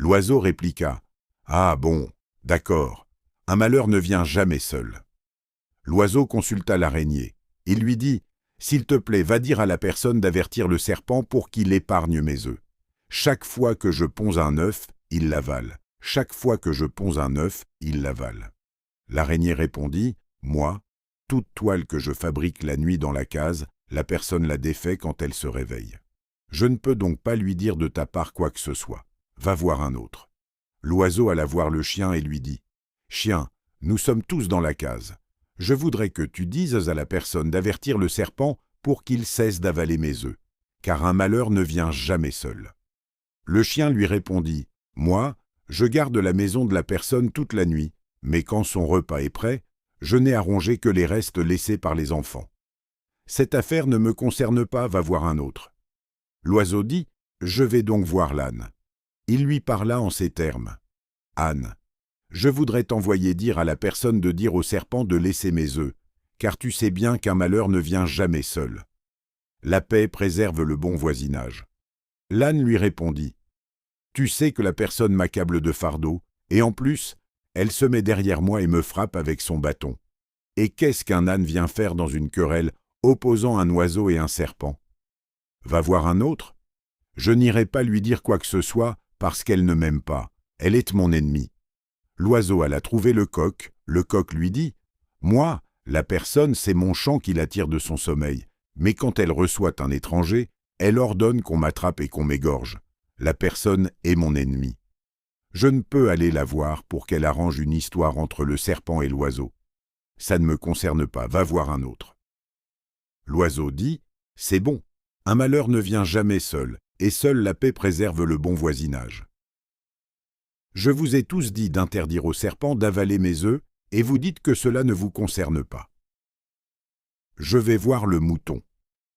L'oiseau répliqua: « Ah bon, d'accord, un malheur ne vient jamais seul. » L'oiseau consulta l'araignée. Il lui dit: « S'il te plaît, va dire à la personne d'avertir le serpent pour qu'il épargne mes œufs. Chaque fois que je ponds un œuf, il l'avale. Chaque fois que je ponds un œuf, il l'avale. » L'araignée répondit: « Moi, toute toile que je fabrique la nuit dans la case, la personne la défait quand elle se réveille. Je ne peux donc pas lui dire de ta part quoi que ce soit. Va voir un autre. » L'oiseau alla voir le chien et lui dit: « Chien, nous sommes tous dans la case. Je voudrais que tu dises à la personne d'avertir le serpent pour qu'il cesse d'avaler mes œufs, car un malheur ne vient jamais seul. » Le chien lui répondit: « Moi, je garde la maison de la personne toute la nuit, mais quand son repas est prêt, je n'ai à ronger que les restes laissés par les enfants. Cette affaire ne me concerne pas, va voir un autre. » L'oiseau dit: « Je vais donc voir l'âne. » Il lui parla en ces termes: « Âne, je voudrais t'envoyer dire à la personne de dire au serpent de laisser mes œufs, car tu sais bien qu'un malheur ne vient jamais seul. La paix préserve le bon voisinage. » L'âne lui répondit: « Tu sais que la personne m'accable de fardeau, et en plus, elle se met derrière moi et me frappe avec son bâton. Et qu'est-ce qu'un âne vient faire dans une querelle opposant un oiseau et un serpent? Va voir un autre. Je n'irai pas lui dire quoi que ce soit parce qu'elle ne m'aime pas. Elle est mon ennemie. » L'oiseau alla trouver le coq lui dit: « Moi, la personne, c'est mon chant qui l'attire de son sommeil, mais quand elle reçoit un étranger, elle ordonne qu'on m'attrape et qu'on m'égorge. La personne est mon ennemi. Je ne peux aller la voir pour qu'elle arrange une histoire entre le serpent et l'oiseau. Ça ne me concerne pas, va voir un autre. » L'oiseau dit: « C'est bon, un malheur ne vient jamais seul, et seule la paix préserve le bon voisinage. Je vous ai tous dit d'interdire au serpent d'avaler mes œufs, et vous dites que cela ne vous concerne pas. Je vais voir le mouton.